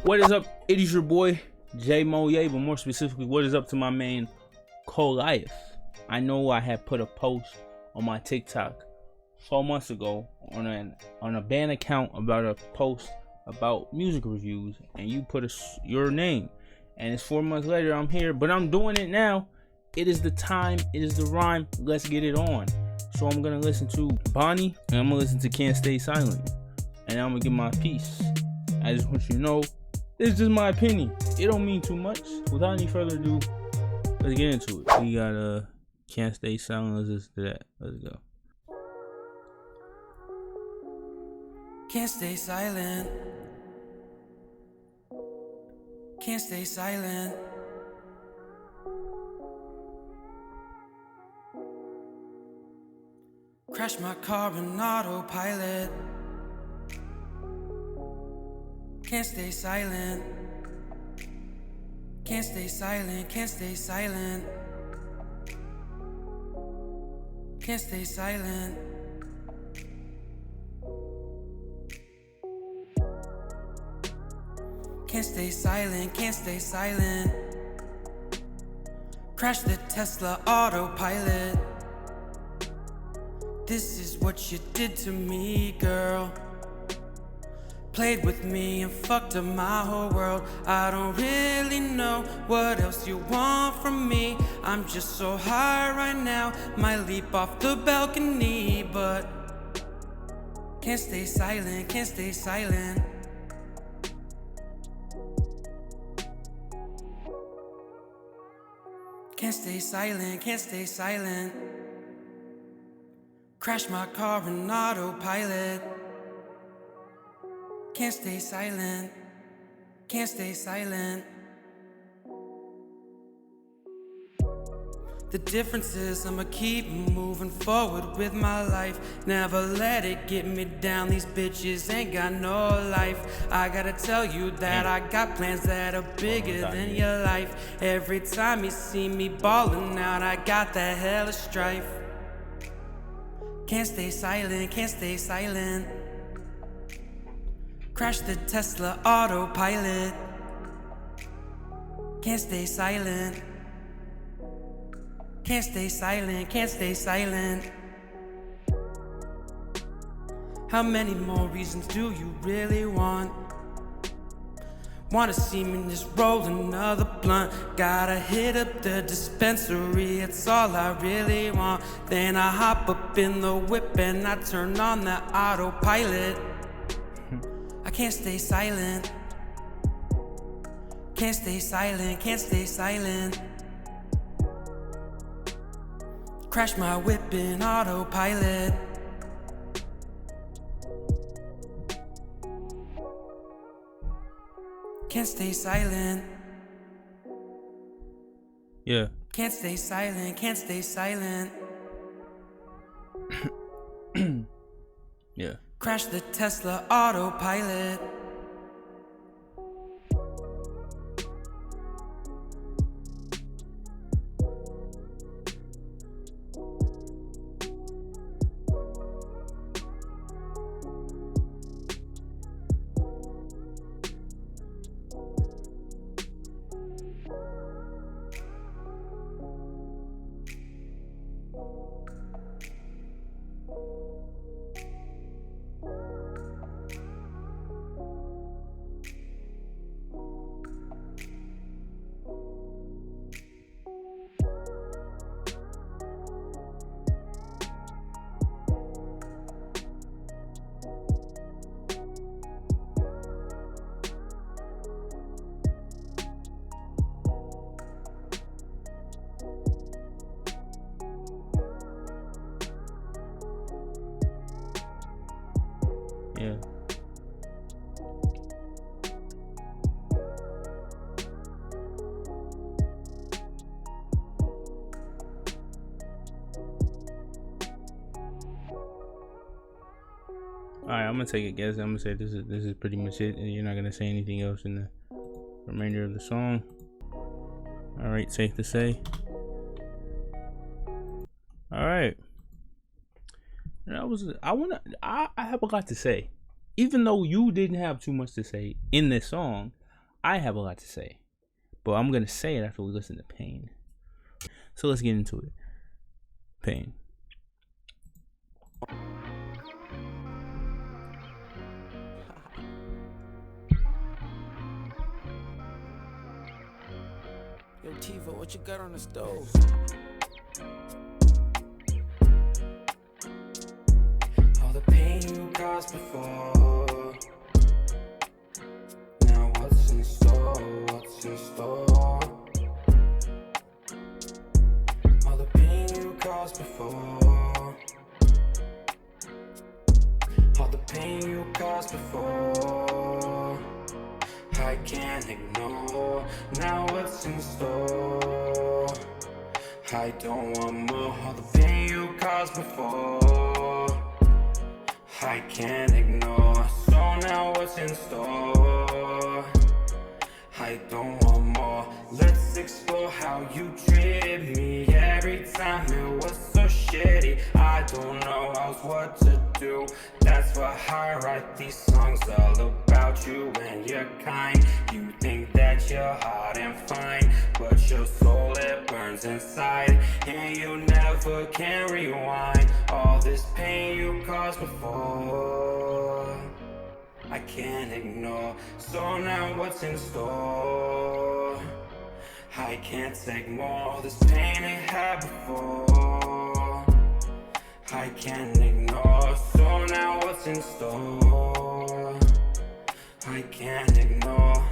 What is up? It is your boy J Moye, but more specifically, what is up to my man Coliath? I know I had put a post on my TikTok 4 months ago on a banned account about a post about music reviews, and you put your name, and it's 4 months later. I'm here, but I'm doing it now. It is the time. It is the rhyme. Let's get it on. So I'm gonna listen to Bonnie, and I'm gonna listen to Can't Stay Silent, and I'm gonna give my piece. I just want you to know, it's just my opinion. It don't mean too much. Without any further ado, let's get into it. We got Can't Stay Silent. Let's listen to that. Let's go. Can't stay silent. Can't stay silent. Crashed my car on autopilot. Can't stay silent. Can't stay silent. Can't stay silent. Can't stay silent. Can't stay silent. Can't stay silent. Crashed the Tesla autopilot. This is what you did to me, girl. Played with me and fucked up my whole world. I don't really know what else you want from me. I'm just so high right now, might leap off the balcony, but can't stay silent, can't stay silent. Can't stay silent, can't stay silent. Crashed my car on autopilot. Can't stay silent, can't stay silent. The difference is I'ma keep moving forward with my life. Never let it get me down, these bitches ain't got no life. I gotta tell you that I got plans that are bigger than your life. Every time you see me ballin' out, I got that hella strife. Can't stay silent, can't stay silent. Crashed the Tesla autopilot. Can't stay silent. Can't stay silent, can't stay silent. How many more reasons do you really want? Wanna see me just roll another blunt? Gotta hit up the dispensary, it's all I really want. Then I hop up in the whip and I turn on the autopilot. I can't stay silent. Can't stay silent, can't stay silent. Crash my whip in autopilot. Can't stay silent. Yeah. Can't stay silent, can't stay silent. Yeah. Crash the Tesla autopilot. Yeah. Alright, I'm gonna take a guess. I'm gonna say this is pretty much it, and you're not gonna say anything else in the remainder of the song. Alright, safe to say. Alright. I have a lot to say. Even though you didn't have too much to say in this song, I have a lot to say, but I'm gonna say it after we listen to Pain. So let's get into it. Pain. Yo, Tiva, what you got on the stove? All the pain you caused before. Now what's in store? What's in store? All the pain you caused before. All the pain you caused before. I can't ignore. Now what's in store? I don't want more. All the pain you caused before. I can't ignore. So now what's in store? I don't want more. Let's explore how you treated me. Every time it was so shitty. I don't know else what to do. That's why I write these songs all about you and your kind. You think that you're hot and fine, but your soul, it burns inside, and you never can rewind. All this pain you caused before, I can't ignore. So now what's in store? I can't take more. This pain I had before, I can't ignore. So now what's in store? I can't ignore.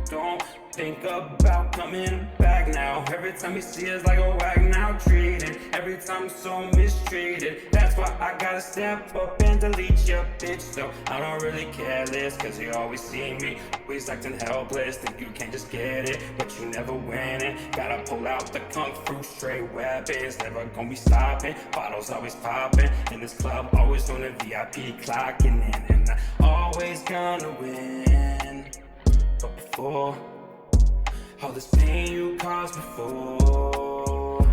Don't think about coming back now. Every time you see us like a wag now treated. Every time so mistreated. That's why I gotta step up and delete your bitch. So I don't really care less, cause you always see me always acting helpless. Think you can't just get it, but you never win it. Gotta pull out the kung fu straight weapons. Never gonna be stopping. Bottles always popping. In this club always on the VIP clocking in. And I always gonna win. But before all this pain you caused before,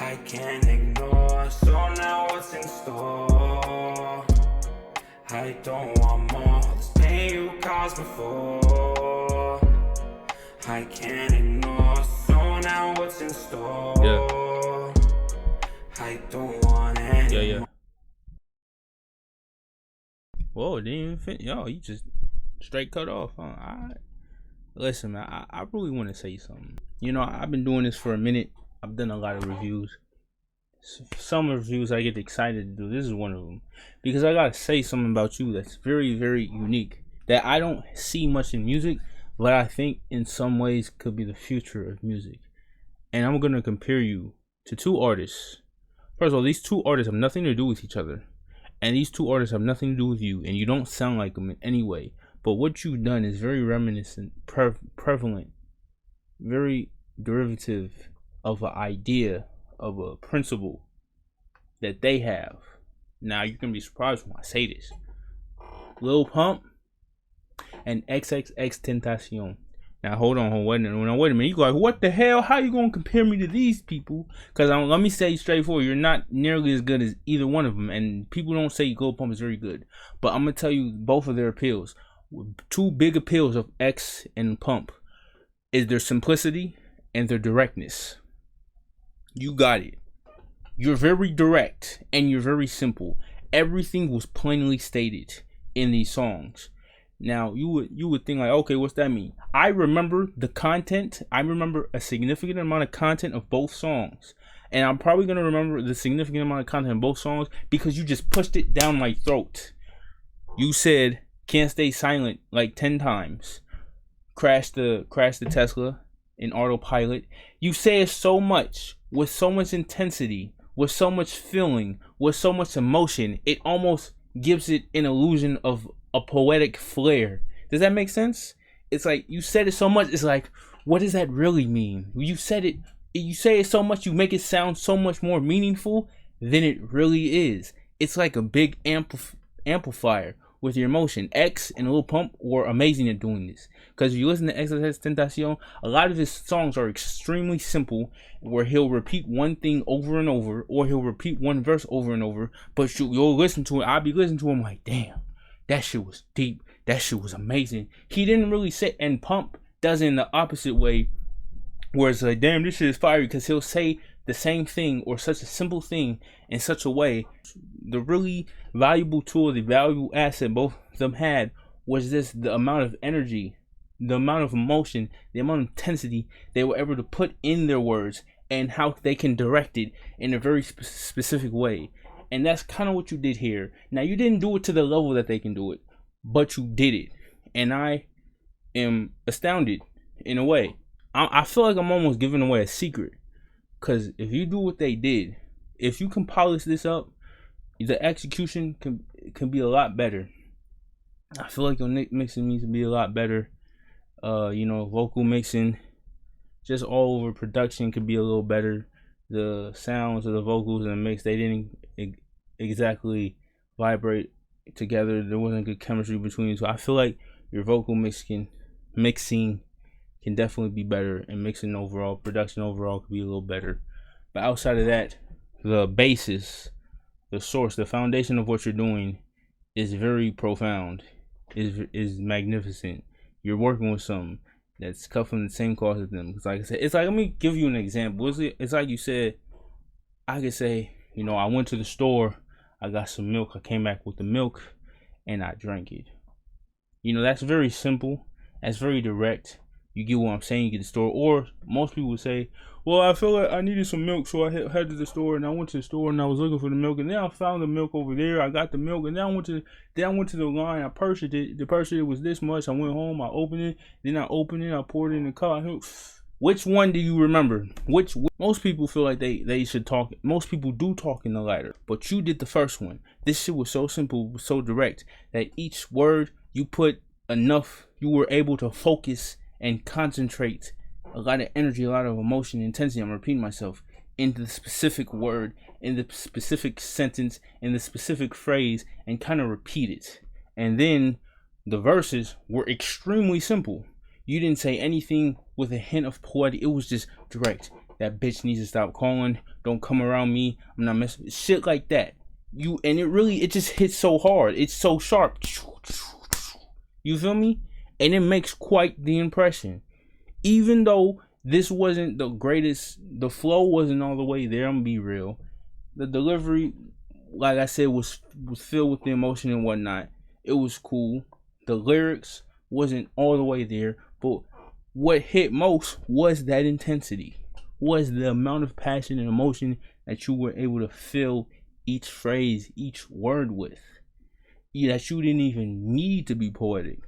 I can't ignore. So now what's in store? I don't want more. All this pain you caused before, I can't ignore. So now what's in store? I don't want any more. Whoa, didn't even finish. Yo, you just straight cut off, huh? Alright. Listen, man, I really want to say something. You know, I've been doing this for a minute. I've done a lot of reviews. Some reviews I get excited to do. This is one of them. Because I gotta say something about you that's very, very unique. That I don't see much in music, but I think in some ways could be the future of music. And I'm gonna compare you to two artists. First of all, these two artists have nothing to do with each other. And these two artists have nothing to do with you. And you don't sound like them in any way. But what you've done is very reminiscent, prevalent, very derivative of an idea, of a principle that they have. Now, you can be surprised when I say this. Lil Pump and XXXTentacion. Now, hold on, wait a minute. You go like, what the hell? How you going to compare me to these people? Because let me say straightforward, you're not nearly as good as either one of them. And people don't say Lil Pump is very good. But I'm going to tell you both of their appeals. Two big appeals of X and Pump is their simplicity and their directness. You got it. You're very direct and you're very simple. Everything was plainly stated in these songs. Now you would think like, okay, what's that mean? I remember the content. I remember a significant amount of content of both songs. And I'm probably gonna remember the significant amount of content in both songs because you just pushed it down my throat. You said can't stay silent like 10 times. Crash the Tesla in autopilot. You say it so much, with so much intensity, with so much feeling, with so much emotion, it almost gives it an illusion of a poetic flair. Does that make sense? It's like you said it so much, it's like, what does that really mean? You say it so much, you make it sound so much more meaningful than it really is. It's like a big amplifier with your emotion. X and Lil Pump were amazing at doing this. Because if you listen to XXXTentacion, a lot of his songs are extremely simple, where he'll repeat one thing over and over, or he'll repeat one verse over and over, but you'll listen to it, I'll be listening to him like, damn, that shit was deep, that shit was amazing. He didn't really sit and Pump, does it in the opposite way, where it's like, damn, this shit is fire, because he'll say the same thing or such a simple thing in such a way. The really valuable tool, the valuable asset both of them had was this: the amount of energy, the amount of emotion, the amount of intensity they were able to put in their words, and how they can direct it in a very specific way. And that's kind of what you did here. Now, you didn't do it to the level that they can do it, but you did it. And I am astounded in a way. I feel like I'm almost giving away a secret. Because if you do what they did, if you can polish this up, the execution can be a lot better. I feel like your mixing needs to be a lot better. Vocal mixing, just all over production could be a little better. The sounds of the vocals and the mix, they didn't exactly vibrate together. There wasn't good chemistry between you. So I feel like your vocal mixing can definitely be better, and mixing overall, production overall could be a little better. But outside of that, the basis, the source, the foundation of what you're doing is very profound, is magnificent. You're working with something that's cut from the same cloth as them. Because like I said, it's like, let me give you an example. It's like you said, I could say, I went to the store, I got some milk, I came back with the milk, and I drank it. That's very simple, that's very direct. You get what I'm saying? You get the store. Or most people would say, well, I feel like I needed some milk, so I headed to the store, and I went to the store and I was looking for the milk, and then I found the milk over there. I got the milk, and then I went to the line. I purchased it. The purchase was this much. I went home. I opened it. Then I opened it. I poured it in the car. Which one do you remember? Most people feel like they should talk. Most people do talk in the latter, but you did the first one. This shit was so simple, so direct, that each word you put enough. You were able to focus and concentrate a lot of energy, a lot of emotion, intensity. I'm repeating myself, into the specific word, in the specific sentence, in the specific phrase, and kind of repeat it. And then the verses were extremely simple. You didn't say anything with a hint of poetic. It was just direct. That bitch needs to stop calling. Don't come around me. I'm not messing. Shit like that. It just hits so hard. It's so sharp. You feel me? And it makes quite the impression. Even though this wasn't the greatest, the flow wasn't all the way there, I'm gonna be real. The delivery, like I said, was filled with the emotion and whatnot. It was cool. The lyrics wasn't all the way there, but what hit most was that intensity, was the amount of passion and emotion that you were able to fill each phrase, each word with. That you didn't even need to be poetic.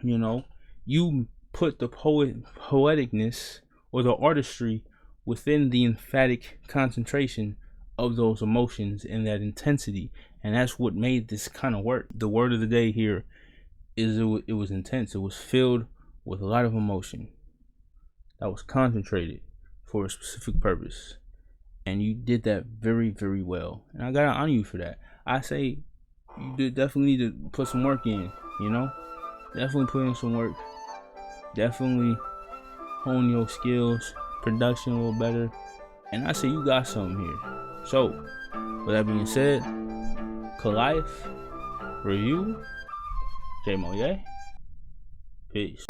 You put the poeticness or the artistry within the emphatic concentration of those emotions and that intensity, and that's what made this kind of work. The word of the day here is it was intense. It was filled with a lot of emotion that was concentrated for a specific purpose, and you did that very, very well, and I gotta honor you for that. I say you definitely need to put some work in. Definitely put in some work. Definitely hone your skills, production a little better. And I say you got something here. So, with that being said, Coliath, review, J Mo, yeah? Peace.